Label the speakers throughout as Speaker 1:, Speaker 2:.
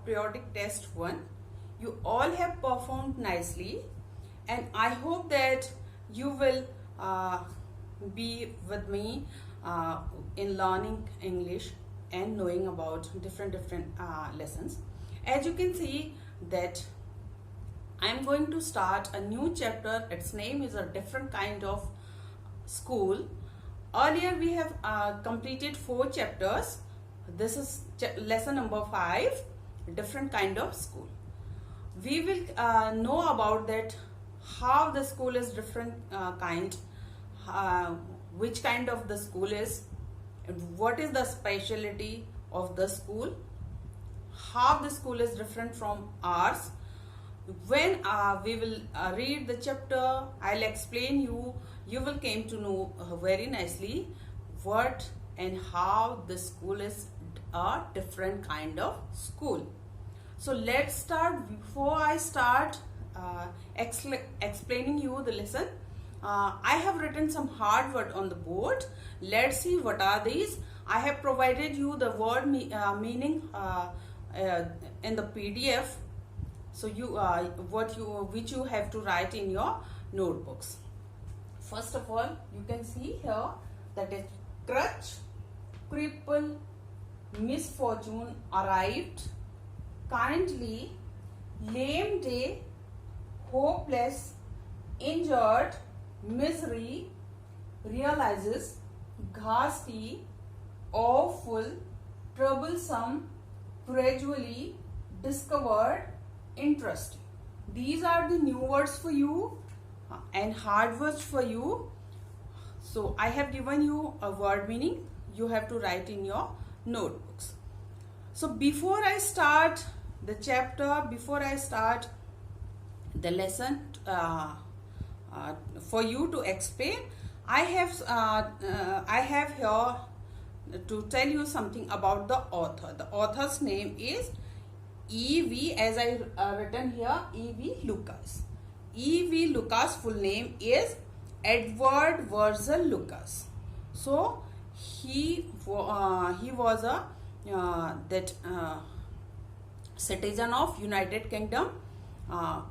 Speaker 1: periodic test 1. You all have performed nicely, and I hope that you will be with me in learning English and knowing about different lessons. As you can see that I'm going to start a new chapter. Its name is a different kind of school. Earlier we have completed 4 chapters. This is lesson number 5, different kind of school. We will know about that, how the school is different kind, which kind of the school is, what is the specialty of the school, how the school is different from ours. When we will read the chapter, I'll explain you. You will came to know very nicely what and how the school is a different kind of school. So let's start. Before I start explaining you the lesson, I have written some hard word on the board. Let's see what are these. I have provided you the word meaning in the PDF. So which you have to write in your notebooks. First of all, you can see here that is crutch, cripple, misfortune, arrived, kindly, lame day, hopeless, injured, misery, realizes, ghastly, awful, troublesome, gradually, discovered, interesting. These are the new words for you and hard words for you. So I have given you a word meaning. You have to write in your notebooks. So before I start the chapter, before I start the lesson for you to explain, I have here to tell you something about the author. The author's name is E.V. as I written here, E.V. Lucas. E.V. Lucas' full name is Edward Virgil Lucas. So he was a citizen of United Kingdom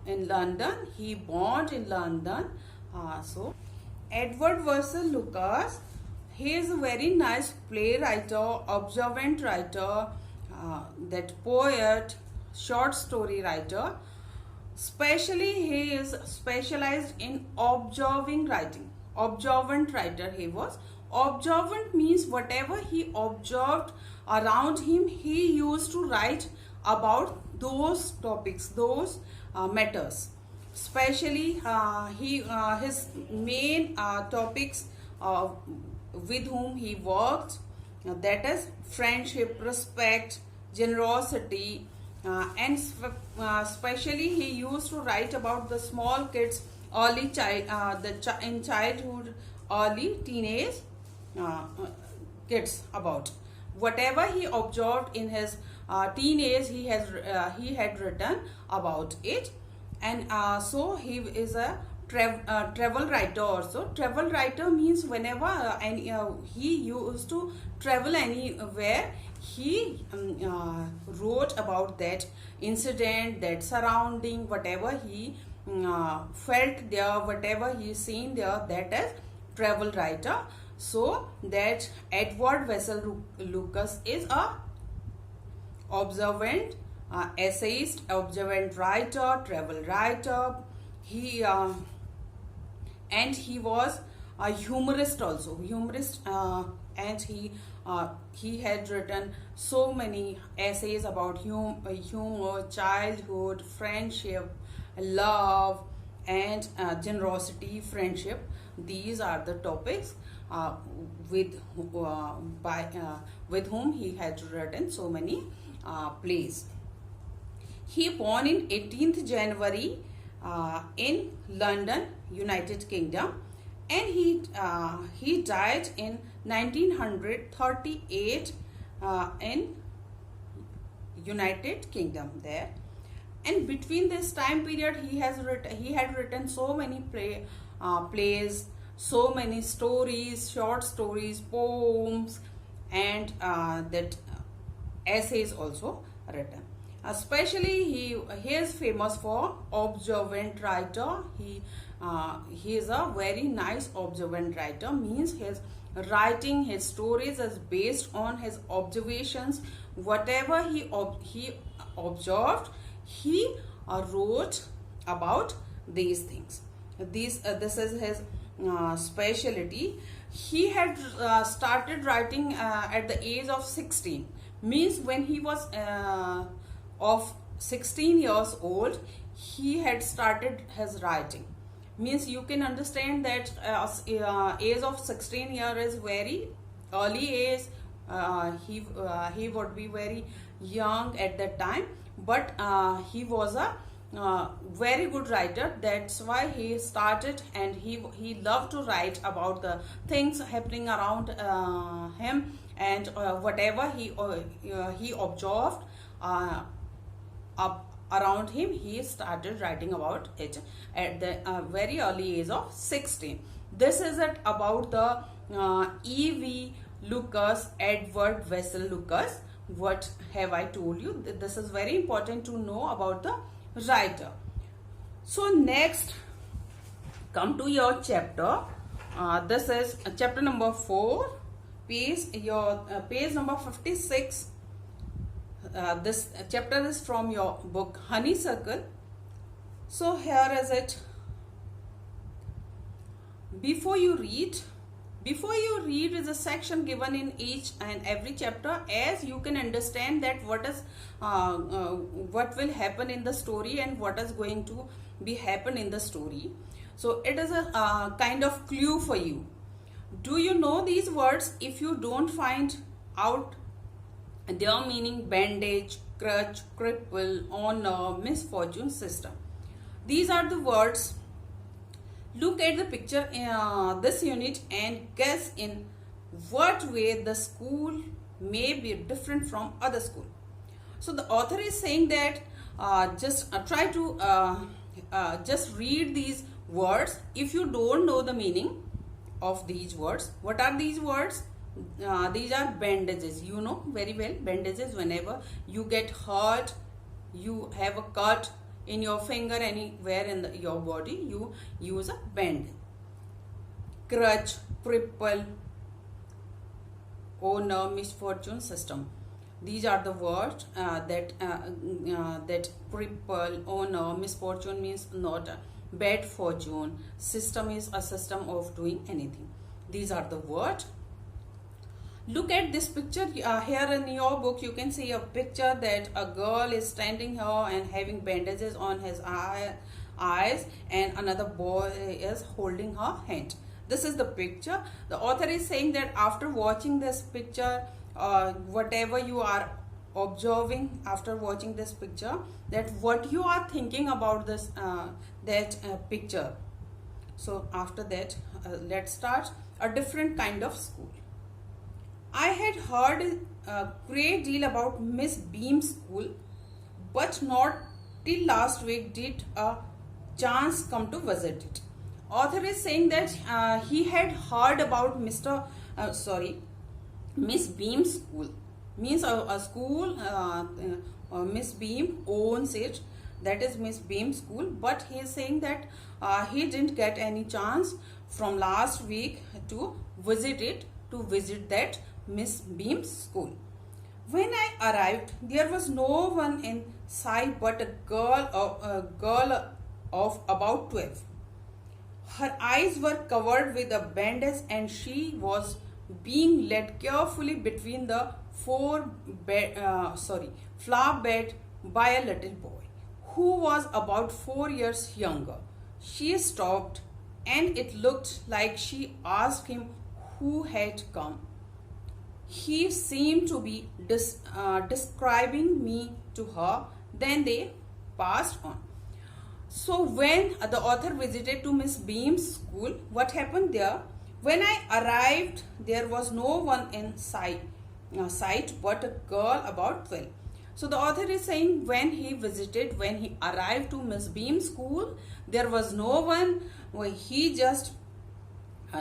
Speaker 1: in London. He born in London. So Edward Virgil Lucas, he is a very nice playwright, observant writer, that poet, short story writer. Especially he is specialized in observing writing. Observant writer he was. Observant means whatever he observed around him, he used to write about those topics, those matters. Especially his main topics with whom he worked, that is friendship, respect, generosity, and especially he used to write about the small kids, early in childhood, early teenage kids. About whatever he observed in his teenage, he had written about it. And so he is a travel writer also. Travel writer means whenever he used to travel anywhere, he wrote about that incident, that surrounding, whatever he felt there, whatever he seen there, that is travel writer. So that Edward Virgil Lucas is a observant essayist, observant writer, travel writer. He and he was a humorist also, and he had written so many essays about humor, childhood, friendship, love, and generosity, friendship. These are the topics with whom he had written so many plays. He born in 18th January in London, United Kingdom, and he died in 1938 in United Kingdom there. And between this time period, he had written so many plays, so many stories, short stories, poems, and that essays also written. Especially he is famous for observant writer. He is a very nice observant writer, means his writing, his stories is based on his observations. Whatever he observed, he wrote about these things. This is his specialty. He had started writing at the age of 16, means when he was of 16 years old, he had started his writing. Means you can understand that age of 16 year is very early age. He would be very young at that time, but he was a very good writer. That's why he started, and he loved to write about the things happening around him, and whatever he observed up around him, he started writing about it at the very early age of 16. This is it about the E.V. Lucas, Edward Vessel Lucas. What have I told you? This is very important to know about the writer. So next, come to your chapter. This is chapter number 4, page number 56. This chapter is from your book Honeysuckle. So here is it. Before you read is a section given in each and every chapter, as you can understand that what will happen in the story and what is going to be happen in the story. So it is a kind of clue for you. Do you know these words? If you don't find out their meaning: bandage, crutch, cripple, honor, misfortune, system. These are the words. Look at the picture in this unit and guess in what way the school may be different from other school. So the author is saying that just try to just read these words. If you don't know the meaning of these words, what are these words? These are bandages. You know very well bandages. Whenever you get hurt, you have a cut in your finger, anywhere in your body, you use a bandage. Crutch, cripple, honor, misfortune, system. These are the words that cripple, honor, misfortune means not a bad fortune. System is a system of doing anything. These are the words. Look at this picture here in your book. You can see a picture that a girl is standing here and having bandages on his eyes, and another boy is holding her hand. This is the picture. The author is saying that after watching this picture, whatever you are observing after watching this picture, that what you are thinking about this picture. So after that, let's start a different kind of school. I had heard a great deal about Miss Beam's school, but not till last week did a chance come to visit it. Author is saying that he had heard about Miss Beam's school. Means a school, Miss Beam owns it. That is Miss Beam's school. But he is saying that he didn't get any chance from last week to visit that Miss Beam's school. When I arrived, there was no one in sight but a girl of about 12. Her eyes were covered with a bandage, and she was being led carefully between the flower bed by a little boy who was about 4 years younger. She stopped, and it looked like she asked him who had come. He seemed to be describing me to her. Then they passed on. So when the author visited to Miss Beam's school, what happened there? When I arrived, there was no one in sight but a girl about 12. So the author is saying when he arrived to Miss Beam's school, there was no one. He just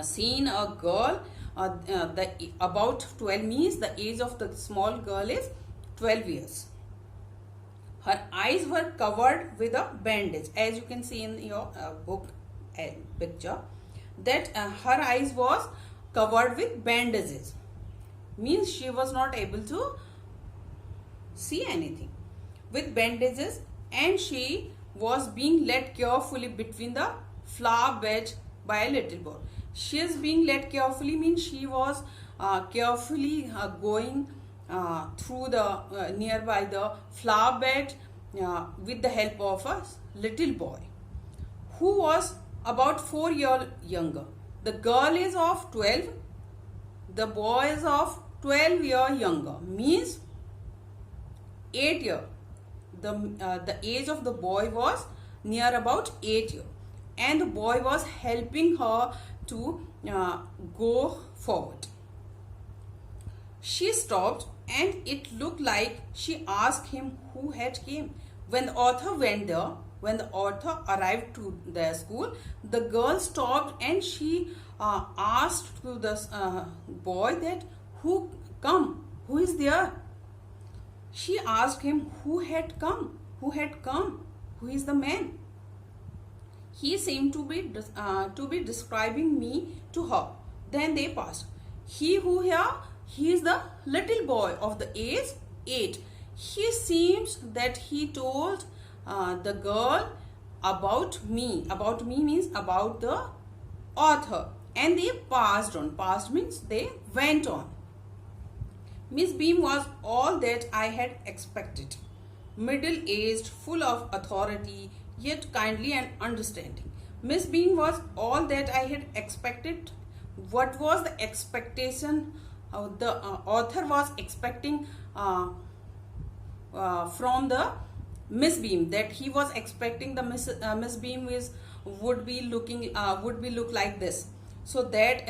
Speaker 1: seen a girl. About 12 means the age of the small girl is 12 years. Her eyes were covered with a bandage, as you can see in your book picture, that her eyes was covered with bandages, means she was not able to see anything, with bandages, and she was being led carefully between the flower bed by a little boy. She is being led carefully means she was carefully going through the nearby the flower bed with the help of a little boy who was about 4 years younger. The girl is of 12, the boy is of 12 years younger, means 8 years. The age of the boy was near about 8 years, and the boy was helping her to go forward. She stopped, and it looked like she asked him who had came. When the author went there, when the author arrived to the school, the girl stopped and she asked to the boy that who come, who is there. She asked him who had come, who is the man. He seemed to be describing me to her. Then they passed. He who here, he is the little boy of the age 8. He seems that he told the girl about me. About me means about the author. And they passed on. Passed means they went on. Miss Beam was all that I had expected. Middle-aged, full of authority, yet kindly and understanding. Miss Beam was all that I had expected. What was the expectation the author was expecting from the Miss Beam? That he was expecting the Miss Beam would be look like this. So that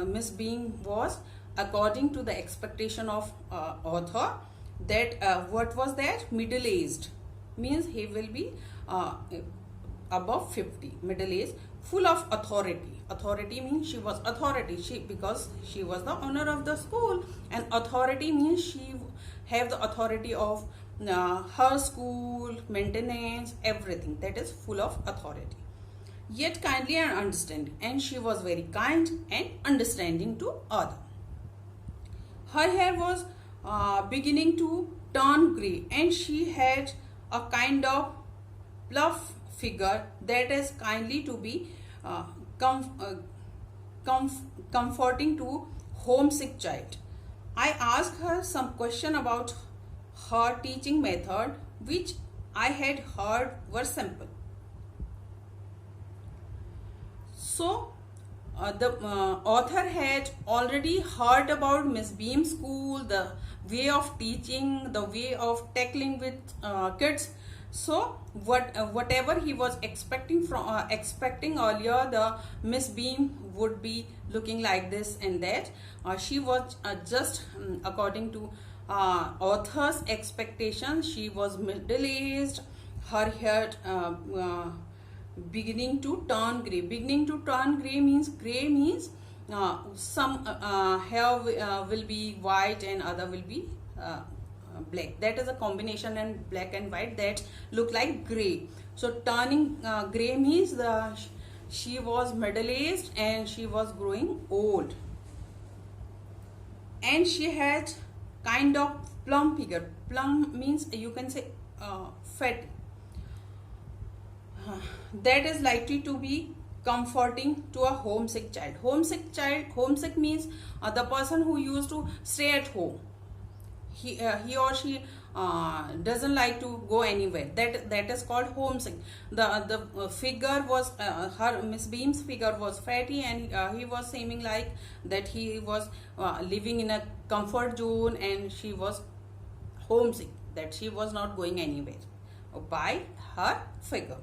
Speaker 1: Miss Beam was according to the expectation of author, that what was that? Middle aged, means he will be above 50, middle aged, full of authority. Authority means she was authority, because she was the owner of the school, and authority means she have the authority of her school, maintenance, everything. That is full of authority. Yet kindly and understanding, and she was very kind and understanding to others. Her hair was beginning to turn grey, and she had a kind of plump figure that is kindly to be comforting to homesick child. I asked her some question about her teaching method, which I had heard were simple. So the author had already heard about Miss Beam's school, the way of teaching, the way of tackling with kids. So whatever he was expecting earlier, the Miss Beam would be looking like this and that. She was just according to author's expectations. She was middle-aged. Her hair beginning to turn grey. Beginning to turn grey means some hair will be white and other will be black. That is a combination and black and white that look like grey. So turning grey means she was middle-aged and she was growing old, and she had kind of plump figure. Plump means you can say fat. That is likely to be comforting to a homesick child. Homesick means the person who used to stay at home. He or she doesn't like to go anywhere. That is called homesick. The figure was her Miss Beam's figure was fatty, and he was seeming like that he was living in a comfort zone, and she was homesick, that she was not going anywhere by her figure.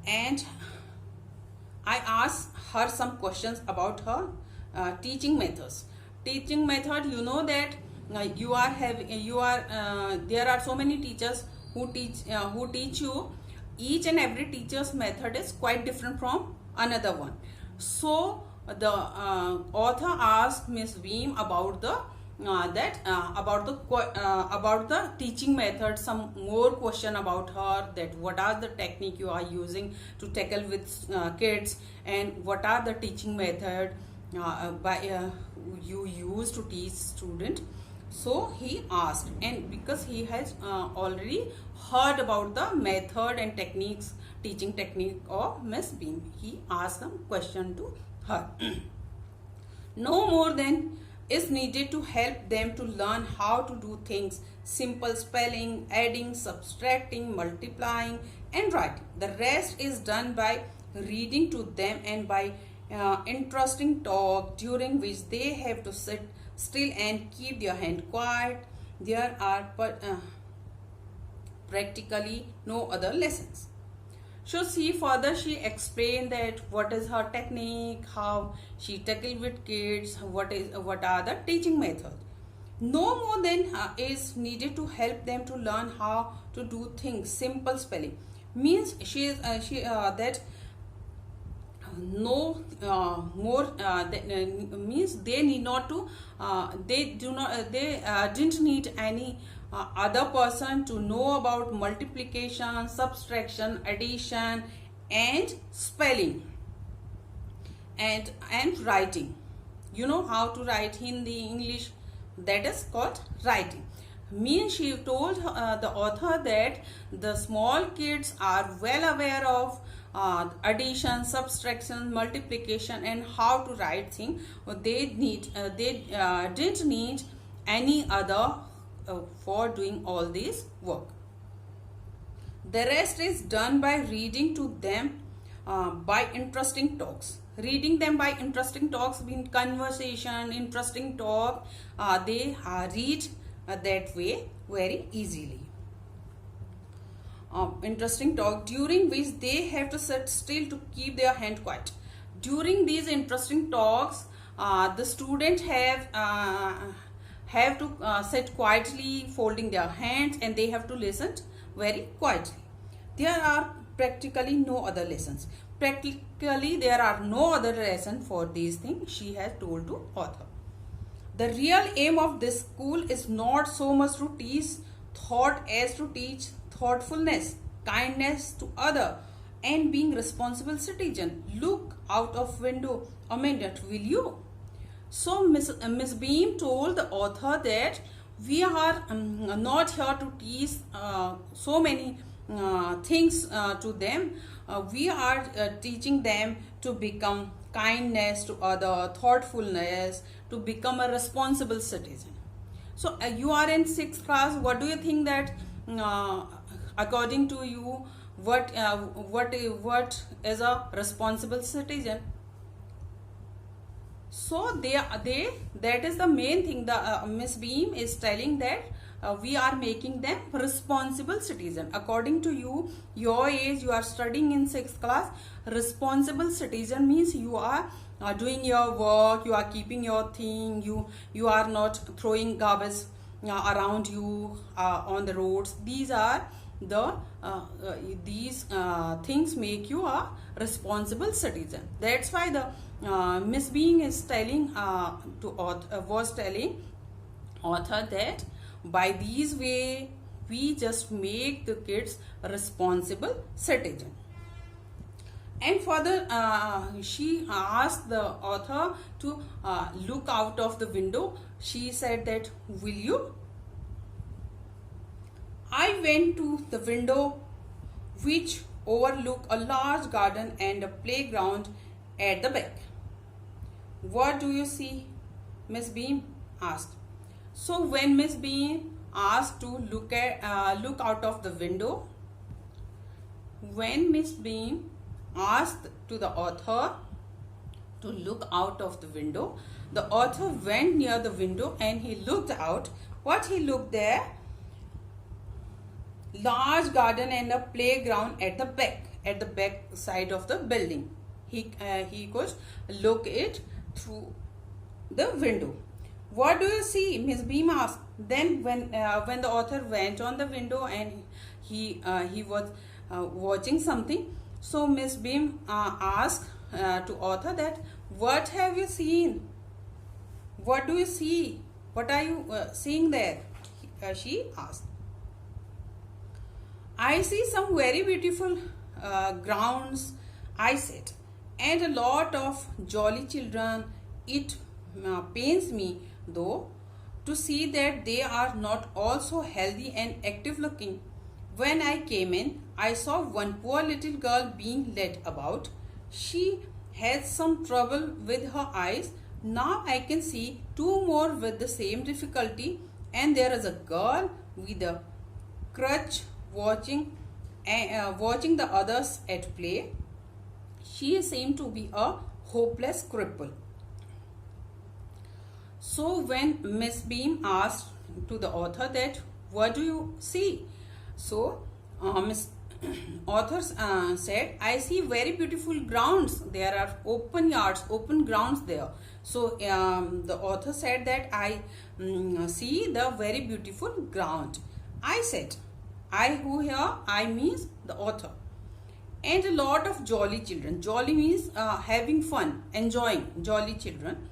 Speaker 1: And I asked her some questions about her teaching methods. Teaching method, you know that there are so many teachers who teach you. Each and every teacher's method is quite different from another one. So the author asked Miss Beam about the that about the teaching method, some more question about her, that what are the technique you are using to tackle with kids, and what are the teaching method you use to teach student. So he asked, and because he has already heard about the method and techniques, teaching technique of Miss Beam, he asked some question to her. No more than is needed to help them to learn how to do things: simple spelling, adding, subtracting, multiplying, and writing. The rest is done by reading to them and by interesting talk, during which they have to sit still and keep their hand quiet. There are practically no other lessons. So she explained that what is her technique, how she tackle with kids, what are the teaching methods. No more than is needed to help them to learn how to do things. Simple spelling means that no more means they need not to they didn't need any other person to know about multiplication, subtraction, addition, and spelling, and writing. You know how to write Hindi, English, that is called writing. Means she told the author that the small kids are well aware of addition, subtraction, multiplication, and how to write things. They didn't need any other for doing all this work. The rest is done by reading to them by interesting talks. Reading them by interesting talks mean conversation, interesting talk. They read that way very easily. Interesting talk, during which they have to sit still to keep their hand quiet. During these interesting talks, the students have to sit quietly, folding their hands, and they have to listen very quietly. There are practically no other lessons. Practically, there are no other lessons for these things, she has told to author. The real aim of this school is not so much to teach thought as to teach thoughtfulness, kindness to other, and being responsible citizen. Look out of window a minute, will you? So Miss Beam told the author that we are not here to teach so many things to them. We are teaching them to become kindness to other, thoughtfulness, to become a responsible citizen. So you are in 6th class. What do you think that according to you, what is a responsible citizen? So that is the main thing. The Miss Beam is telling that we are making them responsible citizen. According to you, your age, you are studying in 6th class. Responsible citizen means you are doing your work, you are keeping your thing, you are not throwing garbage around you on the roads. These are the these things make you a responsible citizen. That's why the Miss Beam is telling was telling author that by these way we just make the kids responsible citizen. And further, she asked the author to look out of the window. She said that, will you? I went to the window which overlooked a large garden and a playground at the back. What do you see? Miss Beam asked. So when Miss Beam asked to look out of the window, when Miss Beam asked to the author to look out of the window, the author went near the window and he looked out. What he looked there? Large garden and a playground at the back side of the building. He could look it through the window. What do you see? Miss Beam asked. Then when the author went on the window and he was watching something, so Miss Beam asked to author that, what have you seen? What do you see? What are you seeing there? She asked. I see some very beautiful grounds, I said, and a lot of jolly children. It pains me, though, to see that they are not also healthy and active looking. When I came in, I saw one poor little girl being led about. She had some trouble with her eyes. Now I can see two more with the same difficulty, and there is a girl with a crutch watching the others at play. She seemed to be a hopeless cripple. So when Miss Beam asked to the author that what do you see? So Miss author said, I see very beautiful grounds. There are open yards, open grounds there. So the author said that I see the very beautiful ground. I said, I who here, I means the author. And a lot of jolly children. Jolly means having fun, enjoying, jolly children.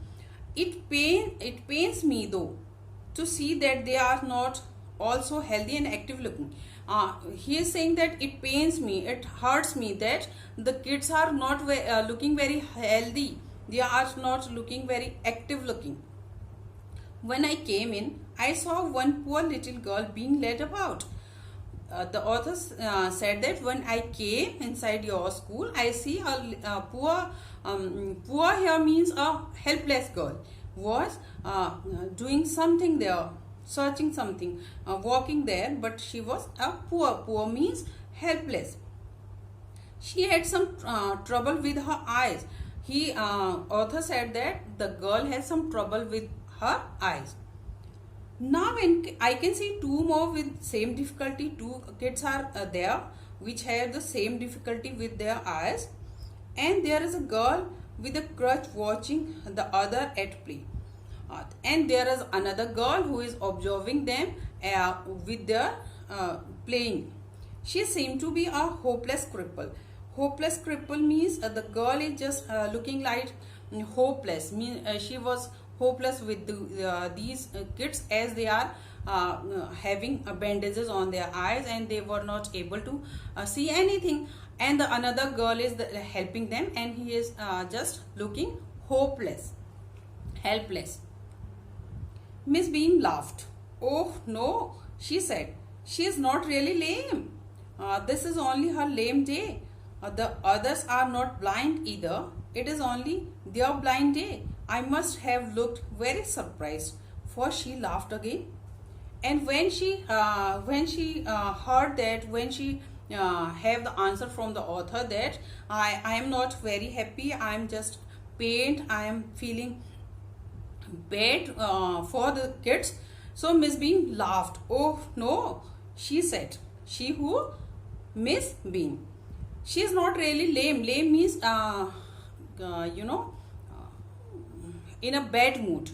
Speaker 1: It pains me though to see that they are not also healthy and active looking. He is saying that it pains me, it hurts me that the kids are not looking very healthy. They are not looking very active looking. When I came in, I saw one poor little girl being led about. The author said that when I came inside your school, I see a poor here means a helpless girl was doing something there, searching something, walking there, but she was a poor. Poor means helpless. She had some trouble with her eyes. Author said that the girl has some trouble with her eyes. Now I can see two more with same difficulty. Two kids are there which have the same difficulty with their eyes, and there is a girl with a crutch watching the other at play. And there is another girl who is observing them with their playing. She seemed to be a hopeless cripple. Hopeless cripple means the girl is just looking like hopeless. She was hopeless with these kids as they are having bandages on their eyes and they were not able to see anything. And the another girl is helping them, and he is just looking hopeless, helpless. Miss Beam laughed. Oh no, she said. She is not really lame. This is only her lame day. The others are not blind either. It is only their blind day. I must have looked very surprised, for she laughed again. And when she heard that, when she have the answer from the author that I am not very happy, I am just pained, I am feeling bad for the kids. So Miss Beam laughed. Oh no, she said. She who? Miss Beam. She is not really lame. Lame means in a bad mood,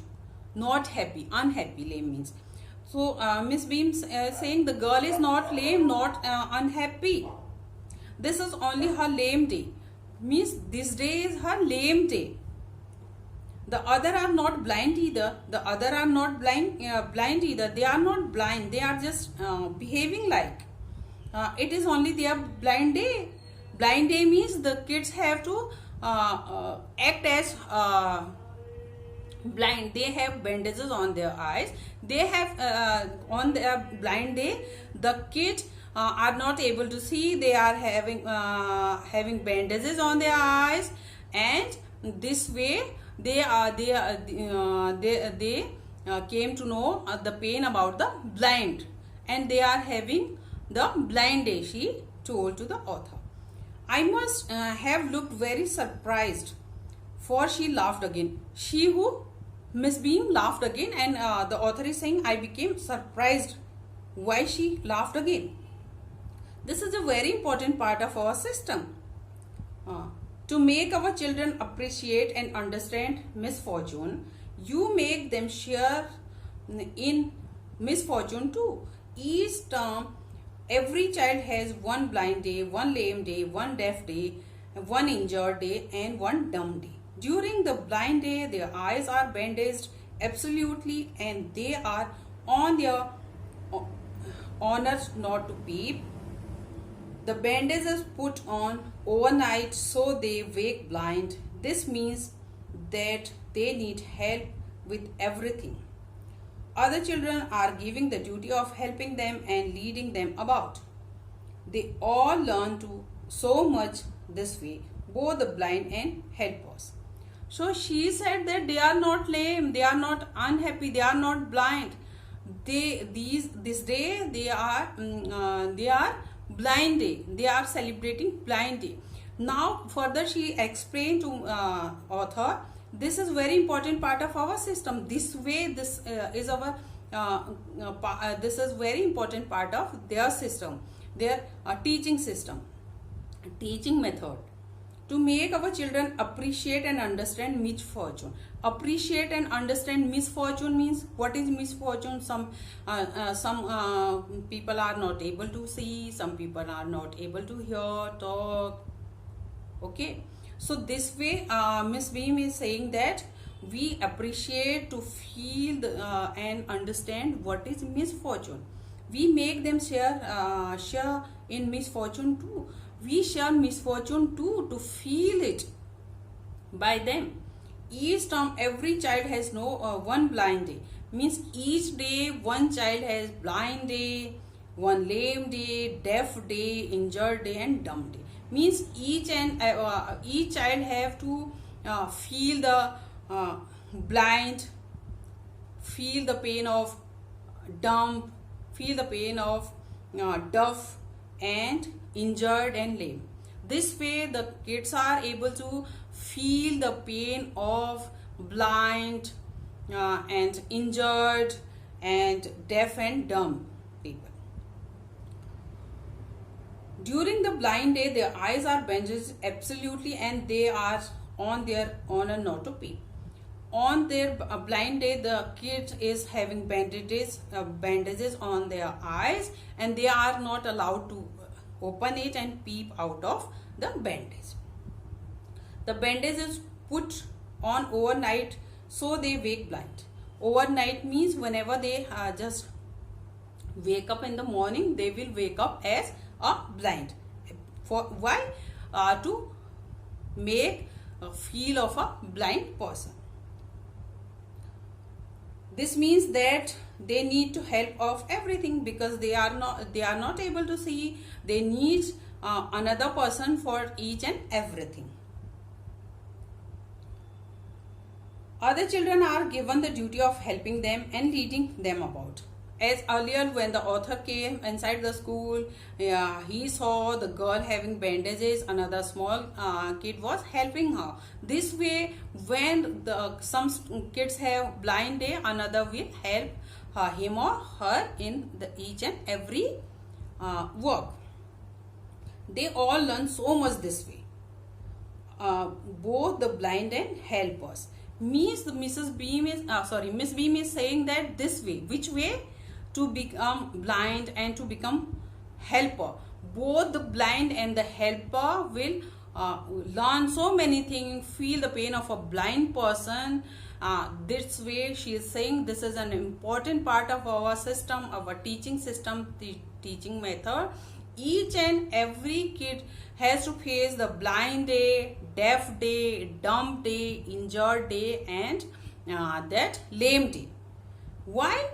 Speaker 1: not happy, unhappy. Lame means. So Miss Beam saying the girl is not lame, not unhappy. This is only her lame day. Means this day is her lame day. The other are not blind either. The other are not blind either. They are not blind. They are just behaving like. It is only their blind day. Blind day means the kids have to act as blind. They have bandages on their eyes. They have on their blind day, the kids are not able to see. They are having bandages on their eyes, and this way they came to know the pain about the blind, and they are having the blind day. She told to the author. I must have looked very surprised, for she laughed again. She who? Miss Beam laughed again, and the author is saying I became surprised why she laughed again. This is a very important part of our system. To make our children appreciate and understand misfortune, you make them share in misfortune too. Each term, every child has one blind day, one lame day, one deaf day, one injured day, and one dumb day. During the blind day, their eyes are bandaged absolutely, and they are on their honors not to peep. The bandage is put on overnight so they wake blind. This means that they need help with everything. Other children are giving the duty of helping them and leading them about. They all learn to so much this way, both the blind and helpers. So she said that they are not lame, they are not unhappy, they are not blind. This day they are blind day. They are celebrating blind day. Now further she explained to author, this is very important part of our system. This way this is our this is very important part of their system, their teaching system, teaching method, to make our children appreciate and understand misfortune. Appreciate and understand misfortune means, what is misfortune? Some people are not able to see, some people are not able to hear, talk. Okay, so this way Miss Beam is saying that we appreciate to feel and understand what is misfortune. We make them share in misfortune too. We share misfortune too, to feel it by them. Each term every child has no one blind day, means each day one child has blind day, one lame day, deaf day, injured day and dumb day. Means each child have to feel the blind, feel the pain of dumb, feel the pain of deaf and injured and lame. This way the kids are able to feel the pain of blind and injured and deaf and dumb people. During the blind day, their eyes are bandaged absolutely, and they are on their honor not to peep. On their blind day, the kid is having bandages on their eyes, and they are not allowed to open it and peep out of the bandage. The bandage is put on overnight so they wake blind. Overnight means whenever they just wake up in the morning, they will wake up as a blind. For why? To make a feel of a blind person. This means that they need to help of everything, because they are not able to see. They need another person for each and everything. Other children are given the duty of helping them and leading them about. As earlier, when the author came inside the school, he saw the girl having bandages, another small kid was helping her. This way, when some kids have blind day, another will help him or her in each and every work. They all learn so much this way, both the blind and helpers. Miss Beam is saying that this way. Which way? To become blind and to become helper. Both the blind and the helper will learn so many things, feel the pain of a blind person. This way she is saying this is an important part of our system, our teaching system, the teaching method. Each and every kid has to face the blind day, deaf day, dumb day, injured day and that lame day. Why?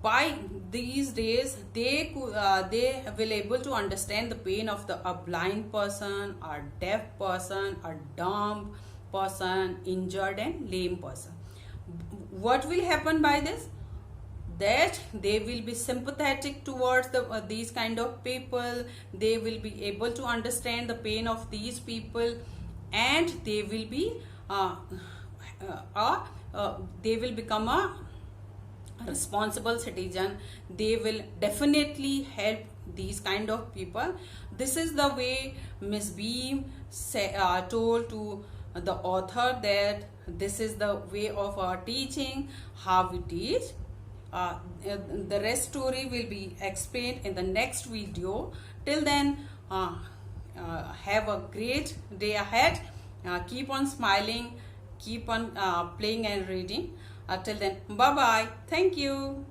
Speaker 1: By these days they will able to understand the pain of a blind person, a deaf person, a dumb person, injured and lame person. What will happen by this? That they will be sympathetic towards these kind of people. They will be able to understand the pain of these people, and they will be they will become a responsible citizen. They will definitely help these kind of people. This is the way Miss Beam told to the author that this is the way of our teaching, how we teach. The rest story will be explained in the next video. Till then, have a great day ahead. Keep on smiling, keep on playing and reading. Till then, bye bye. Thank you.